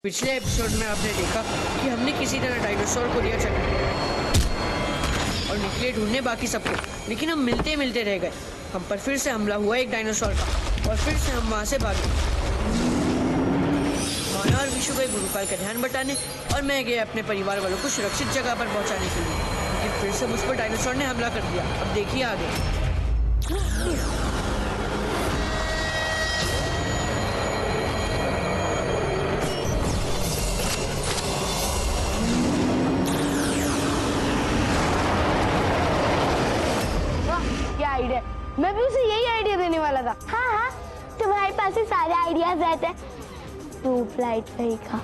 पिछले एपिसोड में आपने देखा कि हमने किसी तरह डायनासोर को लिया चला और निकले ढूंढने बाकी सबको, लेकिन हम मिलते मिलते रह गए। हम पर फिर से हमला हुआ एक डायनासोर का और फिर से हम वहां से भागे। माया और विशु गए गुरुकाल का ध्यान बटाने और मैं गया अपने परिवार वालों को सुरक्षित जगह पर पहुंचाने के लिए, लेकिन फिर से मुझ पर डायनासोर ने हमला कर दिया। अब देखिए आगे। आइडिया, मैं भी उसे यही आइडिया देने वाला था। हाँ हाँ, तुम्हारे पास ही सारे आइडियाज रहते हैं। ट्यूबलाइट सही कहा।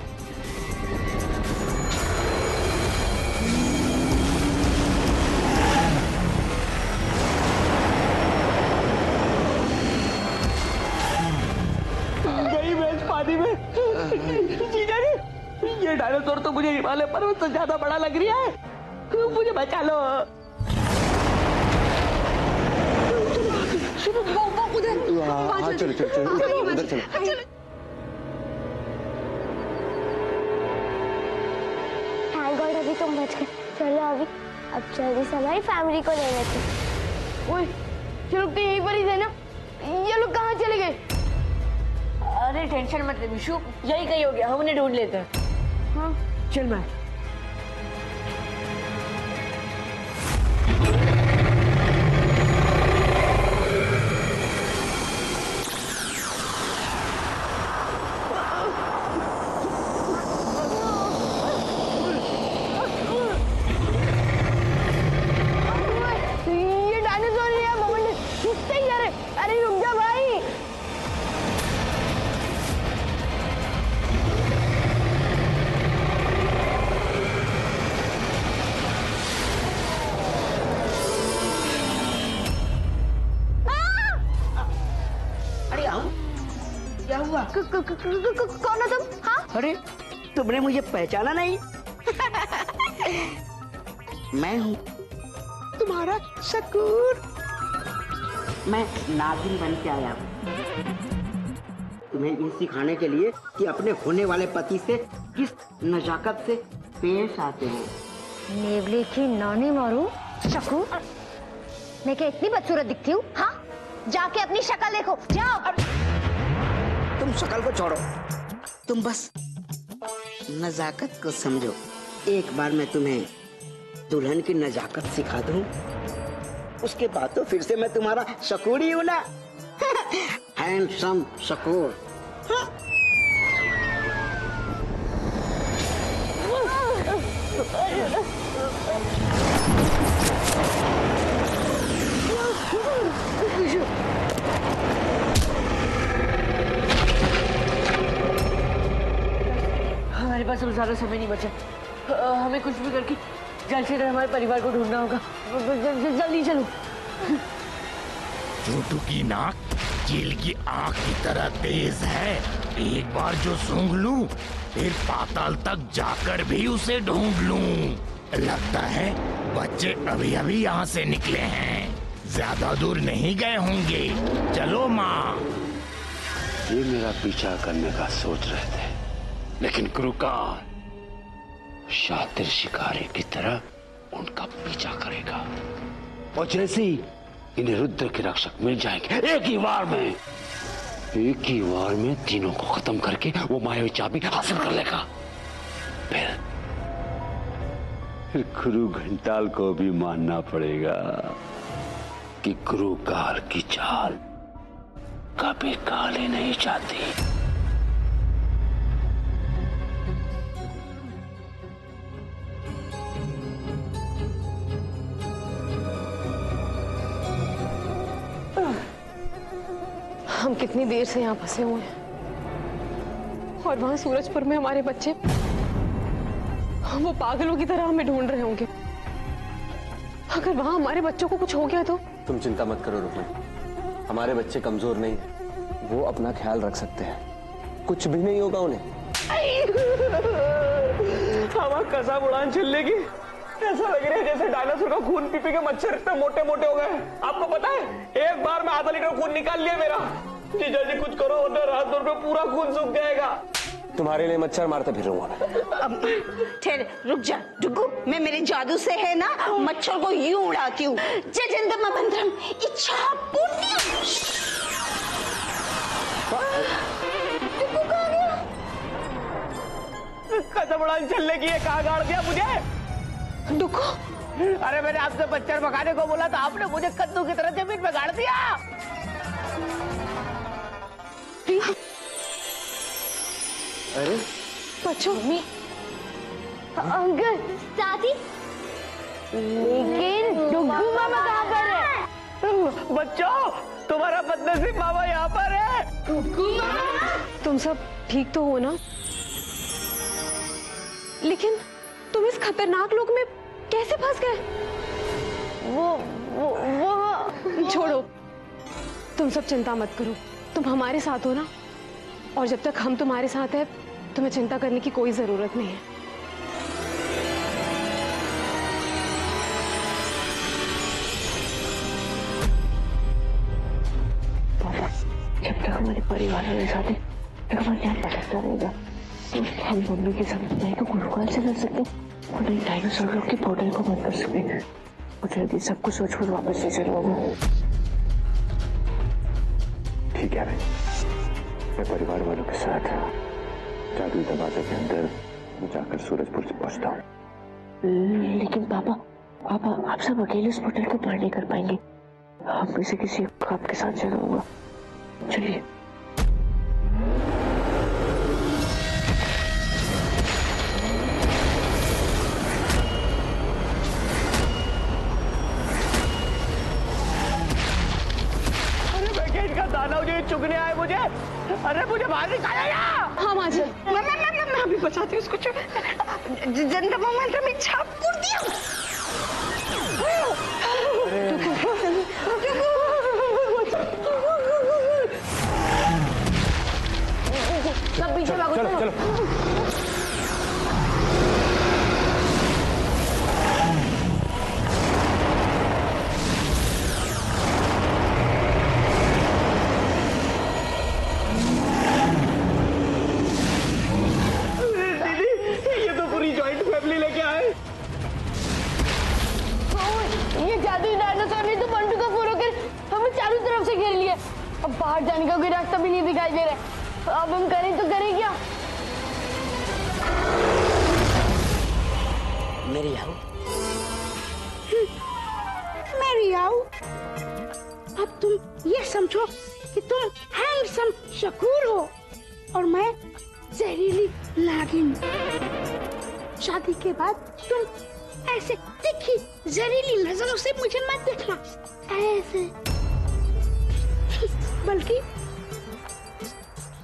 गई भैंस पानी में। जीजा जी, ये डायनासोर तो मुझे हिमालय पर्वत से ज्यादा बड़ा लग रहा है, मुझे बचा लो। हाँ चलो चलो चलो उधर चलो। थैंक गॉड अभी तुम बच गए। चलो अभी अब जल्दी से हमारी फैमिली को ले लेते हैं। ओए, ये लोग तो यहीं पर ही थे ना, ये लोग कहाँ चले गए? अरे टेंशन मत ले विशु, यही कहीं हो गया, हम उन्हें ढूंढ लेते हैं। हाँ चल मैं। ये डायनासोर ही है मोमेंट, किससे जा रहे? अरे रुक जा भाई। अरे आओ, क्या हुआ? कौन हो तुम? हाँ अरे तुमने मुझे पहचाना नहीं? मैं हूँ तुम्हारा शकूर। मैं नागिन बन के आया हूँ तुम्हें ये सिखाने के लिए कि अपने होने वाले पति से किस नजाकत से पेश आते हैं। नेवले की नानी मारू शकू, मैं क्या इतनी बदसूरत दिखती हूँ? हाँ, जाके अपनी शक्ल देखो, जाओ। तुम शक्ल को छोड़ो, तुम बस नजाकत को समझो। एक बार मैं तुम्हें दुल्हन की नजाकत सिखा दूं, उसके बाद तो फिर से मैं तुम्हारा शकूर ही हूं ना। हैंडसम शकूर। हमारे पास अब ज्यादा समय नहीं बचा, हमें कुछ भी करके जल्द से जल्द हमारे परिवार को ढूंढना होगा। जल्दी चलो। छोटू की नाक चील की आंख की तरह तेज है, एक बार जो सूंघ लूं फिर पाताल तक जाकर भी उसे ढूंढ लूं। लगता है बच्चे अभी अभी यहाँ से निकले हैं, ज्यादा दूर नहीं गए होंगे। चलो माँ। ये मेरा पीछा करने का सोच रहे थे, लेकिन क्रूकाल शातिर शिकारी की तरह उनका पीछा करेगा और जैसे ही इन्हें रुद्र के रक्षक मिल जाएंगे, एक ही वार में तीनों को खत्म करके वो मायावी चाबी हासिल कर लेगा। फिर गुरु घंटाल को भी मानना पड़ेगा कि क्रूकाल की चाल कभी काली नहीं जाती। हम कितनी देर से यहाँ फंसे हुए हैं और वहां सूरजपुर में हमारे बच्चे वो पागलों की तरह हमें ढूंढ रहे होंगे। अगर वहां हमारे बच्चों को कुछ हो गया तो? तुम चिंता मत करो रुक्मिणी, हमारे बच्चे कमजोर नहीं हैं, वो अपना ख्याल रख सकते हैं, कुछ भी नहीं होगा उन्हें। हमारा कसम उड़ान चलने की ऐसा लग रहा है जैसे डायनासोर का खून पी पी के मच्छर इतने मोटे मोटे हो गए। आपको पता है एक बार में आधा लीटर खून निकाल लिया मेरा। जीजा जी कुछ करो, वरना रात भर में पूरा खून सूख जाएगा। तुम्हारे लिए मच्छर मारता फिरूंगा मैं। ठहर, रुक जा डुगू, मैं मेरे जादू से है ना मच्छर को यूं उड़ाती हूँ। जजंदम मंत्रम इच्छा पुण्यम। डुगू कहाँ गया? कसम उड़ा चलने की, कहाँ गाड़ दिया मुझे? डुगू, अरे मैंने आपसे मच्छर भगाने को बोला था, आपने मुझे कद्दू की तरह जमीन में गाड़ दिया। अरे बच्चों, अंकल, चाची, लेकिन डुगू मामा कहाँ पर है? बच्चों, तुम्हारा बदनसीब मामा यहाँ पर है। तुम सब ठीक तो हो ना? लेकिन तुम इस खतरनाक लोक में कैसे फंस गए? वो छोड़ो, तुम सब चिंता मत करो, तुम हमारे साथ हो ना, और जब तक हम तुम्हारे साथ हैं तुम्हें चिंता करने की कोई जरूरत नहीं है। पापा, जब तक हमारे परिवार वाले साथ हैं, तब हमारे यहाँ भटकता रहेगा। तो हम मम्मी के साथ नहीं तो गुरुकुल से कर सकते, और नहीं डायनासोर के पोर्टल को बंद कर सकते। मुझे यदि सब कुछ सोच कर वापस ले चलूंगा। ठीक है, मैं परिवार वालों के साथ जादुई दरवाजे के अंदर जाकर सूरजपुर से पहुंचता हूँ। लेकिन पापा, आप सब अकेले इस पोर्टल को पार नहीं कर पाएंगे। हम में से किसी को आपके साथ चलूंगा। चलिए। दानव जी चुगने आए मुझे। अरे मुझे बाहर निकालेगा। हाँ माँ जी, मैं अभी बचाती हूँ उसको। जजंदम मंत्रम इच्छा पुण्यम। सब पीछे भागो। चलो चलो। अब बाहर जाने का कोई रास्ता भी नहीं दिखाई दे रहा है। अब हम करें तो करें क्या? मेरी आओ, मेरी आओ। अब तुम ये समझो कि तुम हैंडसम शकूर हो और मैं जहरीली नागिन। शादी के बाद तुम ऐसे तीखी जहरीली नजरों से मुझे मत देखना, ऐसे, बल्कि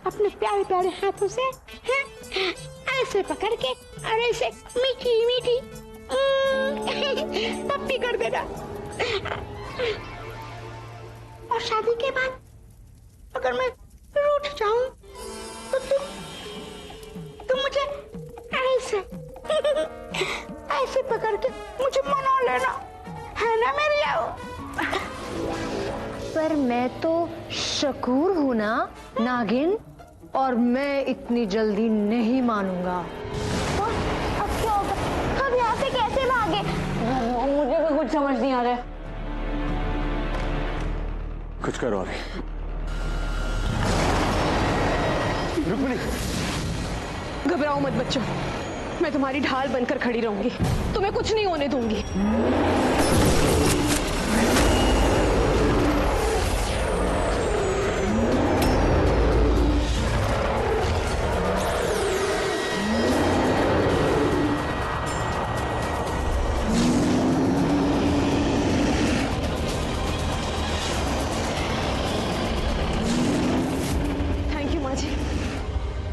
अपने प्यारे प्यारे हाथों से ऐसे पकड़ के और ऐसे मीठी मीठी पप्पी कर देना। और शादी के बाद अगर मैं रूठ जाऊं तो तुम मुझे ऐसे ऐसे पकड़ के मुझे मना लेना, है ना मेरी आओ? पर मैं तो शकूर हूं ना नागिन, और मैं इतनी जल्दी नहीं मानूंगा। तो अब क्या होगा? हम यहाँ से कैसे भागे? मुझे तो कुछ समझ नहीं आ रहा है। कुछ करो अभी। रुक्मिणी, घबराओ मत बच्चों, मैं तुम्हारी ढाल बनकर खड़ी रहूंगी, तुम्हें कुछ नहीं होने दूंगी।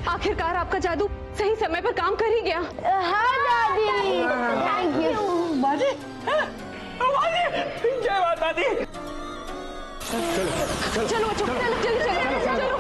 आखिरकार आपका जादू सही समय पर काम कर ही गया। हाँ दादी, थैंक यू। माजी, जय माता दी। चलो बच्चों, जल्दी चलो।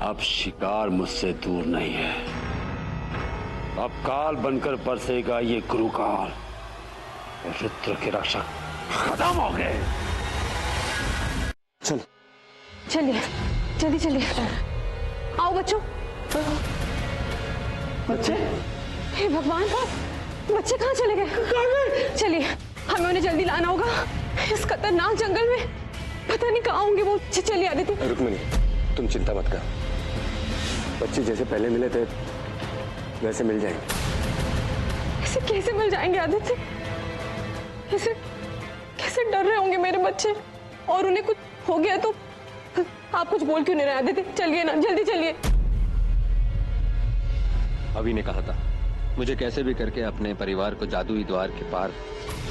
अब शिकार मुझसे दूर नहीं है। अब काल बनकर बरसेगा ये गुरुकाल। रुद्र के रक्षक खत्म हो गए। चल चलिए जल्दी चलिए। आओ बच्चों। बच्चे? हे भगवान, बच्चे कहाँ चले गए? चलिए हमें उन्हें जल्दी लाना होगा। इस खतरनाक जंगल में पता नहीं कहाँ होंगे वो। चलिए आदित्य। रुक्मिणी, तुम चिंता मत कर। बच्चे जैसे पहले मिले थे वैसे मिल जाएंगे। ऐसे कैसे मिल जाएंगे आदित्य? ऐसे कैसे डर रहे होंगे मेरे बच्चे, और उन्हें कुछ हो गया तो आप कुछ बोल क्यों नहीं रहे आदित्य? चलिए ना, जल्दी चलिए। अभी ने कहा था मुझे कैसे भी करके अपने परिवार को जादुई द्वार के पार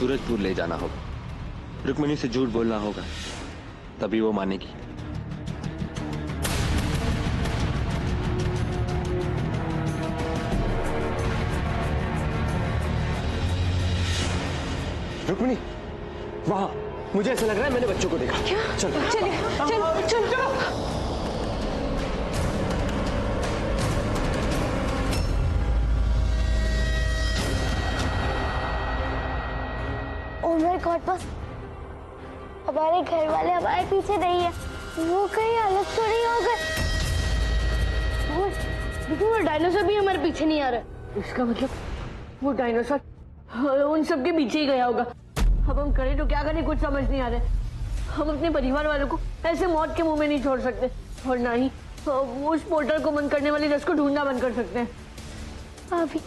सूरजपुर ले जाना होगा। रुक्मिणी से झूठ बोलना होगा, तभी वो मानेगी। रुक्मिणी, वहां मुझे ऐसा लग रहा है मैंने बच्चों को देखा। क्या? चलो चलिए, चलो चलो। ओ माय गॉड बस, हमारे घर वाले हमारे पीछे नहीं है। वो कहीं अलग तो नहीं हो गए? वो डायनासोर भी हमारे पीछे नहीं आ रहा। इसका मतलब वो डायनासोर उन सब के पीछे ही गया होगा। अब हम करें तो क्या करें, कुछ समझ नहीं आ रहा। हम अपने परिवार वालों को ऐसे मौत के मुंह में नहीं छोड़ सकते, और ना ही उस पोर्टल को बंद करने वाले रस को ढूंढना बंद कर सकते हैं। अभी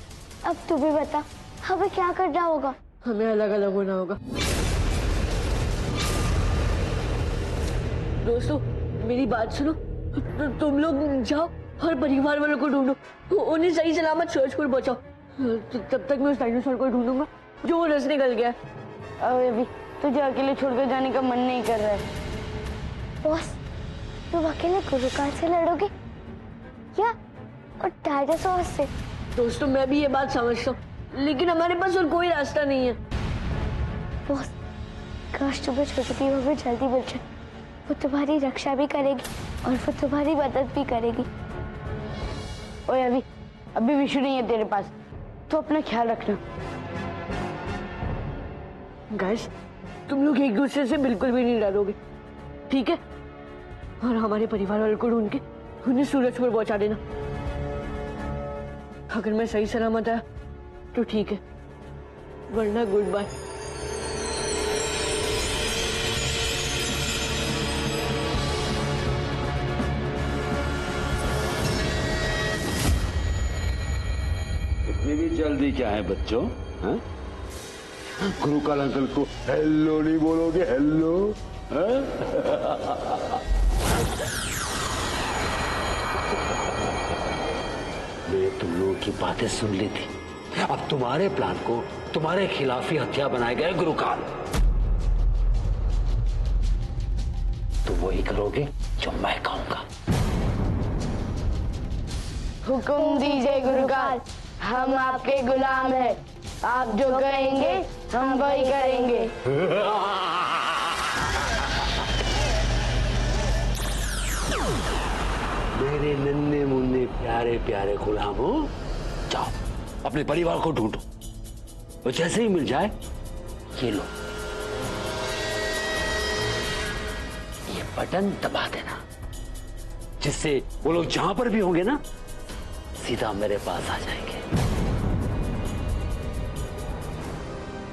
अब तू भी बता, हमें क्या करना होगा? हमें अलग अलग होना होगा। दोस्तों मेरी बात सुनो, तुम लोग जाओ और परिवार वालों को ढूंढो, उन्हें सही सलामत सूरजपुर पहुंचाओ। तब तक मैं उस डायनासोर को ढूंढूंगा जो वो रस निकल गया। अरे अभी तुझे अकेले छोड़कर जाने का मन नहीं कर रहा है। बॉस, तुम अकेले गुरुकाल से लड़ोगे क्या? और डायनासोर से? दोस्तों मैं भी ये बात समझता हूँ, लेकिन हमारे पास और कोई रास्ता नहीं है। बॉस, काश तुम्हें छोटी की वो भी जल्दी मिल जाए। वो तुम्हारी रक्षा भी करेगी और वो तुम्हारी मदद भी करेगी। ओए अभी विशु नहीं है तेरे पास, तो अपना ख्याल रखना। गाइस, तुम लोग एक दूसरे से बिल्कुल भी नहीं डरोगे, ठीक है? और हमारे परिवार वालों को ढूंढ के उन्हें सूरजपुर पहुंचा देना। अगर मैं सही सलामत आया तो ठीक है, वरना गुड बाय। इतनी भी जल्दी क्या है बच्चों? हाँ? गुरुकाल अंकल को हेलो नहीं बोलोगे? हेलो? मैं तुम लोगों की बातें सुन ली थी। अब तुम्हारे प्लान को तुम्हारे खिलाफ ही हथियार बनाया गया गुरुकाल। तुम वही करोगे जो मैं कहूंगा। हुक्म दीजिए गुरुकाल, हम आपके गुलाम हैं। आप जो कहेंगे हम वही करेंगे। मेरे नन्हे मुन्ने प्यारे प्यारे गुलाम हो, जाओ अपने परिवार को ढूंढो, और जैसे ही मिल जाए ये लो, ये बटन दबा देना, जिससे वो लोग जहां पर भी होंगे ना सीधा मेरे पास आ जाएंगे।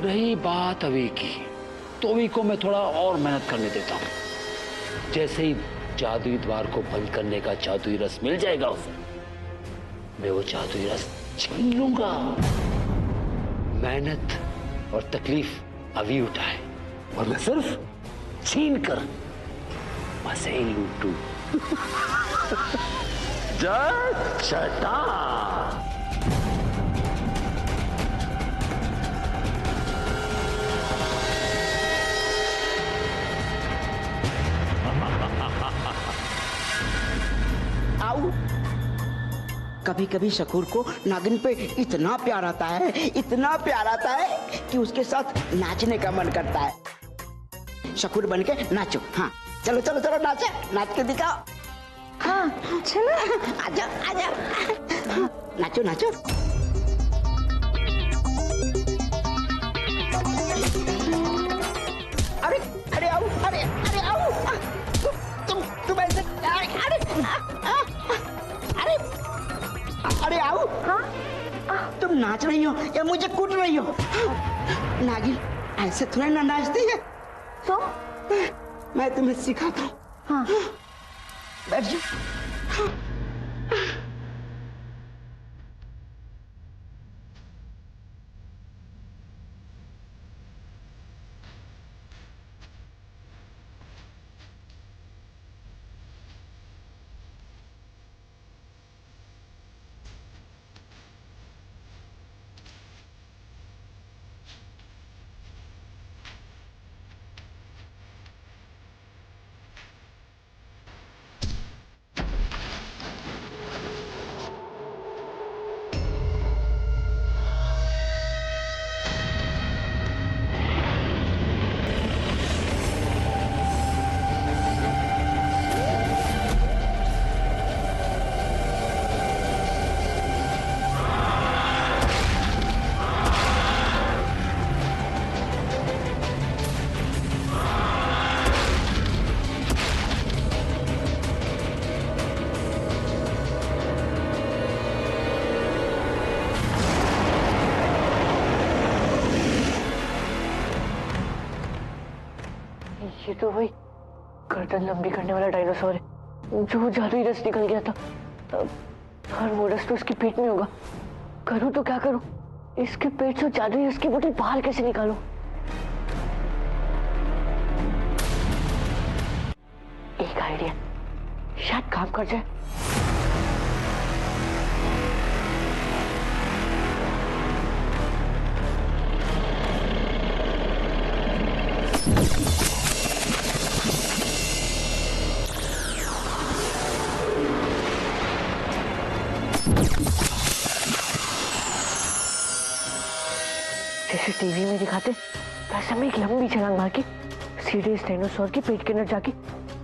रही बात अभी की, तो अभी को मैं थोड़ा और मेहनत करने देता हूं। जैसे ही जादुई द्वार को बंद करने का जादुई रस मिल जाएगा उसे, मैं वो जादुई रस छीन लूंगा। मेहनत और तकलीफ अभी उठाए, और मैं सिर्फ छीन कर मजे ही लूटू। जय शैतान। कभी कभी शकूर को नागिन पे इतना प्यार आता है, इतना प्यार आता है कि उसके साथ नाचने का मन करता है। शकूर बन के नाचो। हाँ चलो चलो चलो, नाचो, नाच के दिखाओ। हाँ चलो आजा आजा, नाचो नाचो। अरे अरे आओ, अरे आओ, तुम ऐसे, अरे आओ। हाँ तुम नाच रही हो या मुझे कूट रही हो? नागिन ऐसे थोड़ा ना नाचती है। तो मैं तुम्हें सिखाता हूँ। हाँ बैठ जाओ। ये तो वही गर्दन लंबी करने वाला डायनासोर है जो जादुई रस निकल गया था। और वो रस तो इसके पेट में होगा। करूँ तो क्या करूँ? इसके पेट से जादुई रस की बोतल बाहर कैसे निकालूं? एक आइडिया शायद काम कर जाए। जैसे टीवी में दिखाते वैसे मैं एक लंबी छलांग मार के सीधे इस डायनासोर के पेट के अंदर जाके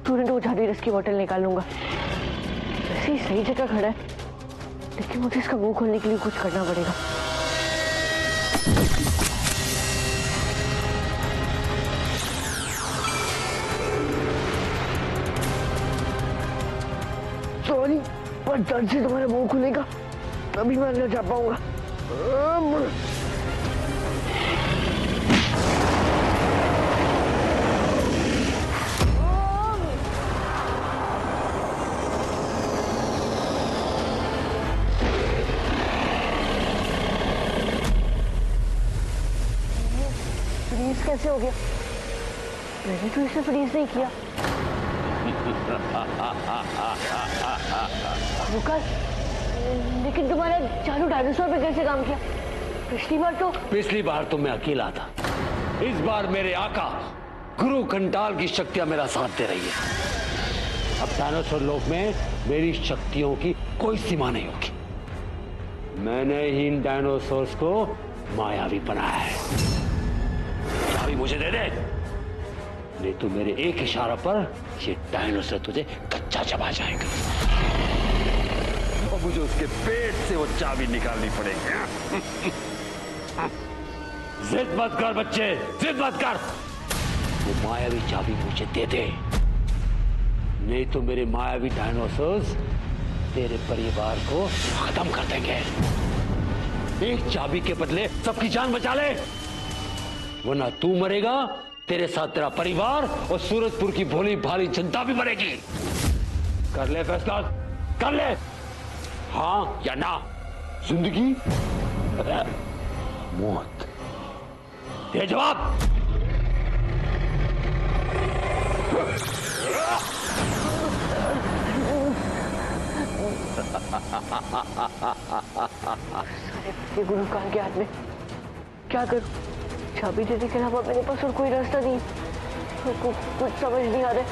तुरंत वो जादुई रस की बोतल निकाल लूंगा। वैसे ही सही जगह खड़ा है, लेकिन मुझे इसका मुंह खोलने के लिए कुछ करना पड़ेगा। सॉरी, पर दर्द से तुम्हारा मुंह खुलेगा तभी मैं अंदर जा पाऊंगा। फ्रीज कैसे हो गया? मैंने तो इसे फ्रीज नहीं किया। रुका, लेकिन तुम्हारा चालू डायनासोर पे कैसे काम किया? पिछली बार तो मैं अकेला था। इस बार मेरे आका गुरु कंटाल की शक्तियां मेरा साथ दे रही है। अब डायनासोर लोक में मेरी शक्तियों की कोई सीमा नहीं होगी। मैंने ही इन डायनासोर्स को मायावी बनाया है। चाबी मुझे दे दे, नहीं तो मेरे एक इशारा पर ये डायनासोर तुझे कच्चा चबा जाएगा। और मुझे उसके पेट से वो चाबी निकालनी पड़ेगी। जिद मत कर बच्चे, जिद मत कर। वो मायावी चाबी मुझे दे दे, नहीं तो मेरे मायावी डायनासोर्स तेरे परिवार को खत्म कर देंगे। एक चाबी के बदले सबकी जान बचा ले, वरना तू मरेगा, तेरे साथ तेरा परिवार और सूरजपुर की भोली भाली जनता भी मरेगी। कर ले फैसला, कर ले, हाँ या ना। जिंदगी, मौत, दे जवाब। ये गुरु काल के हाथ में क्या करूं? चाबी देने के अलावा मेरे पास और कोई रास्ता नहीं। कुछ समझ नहीं आ रहा है।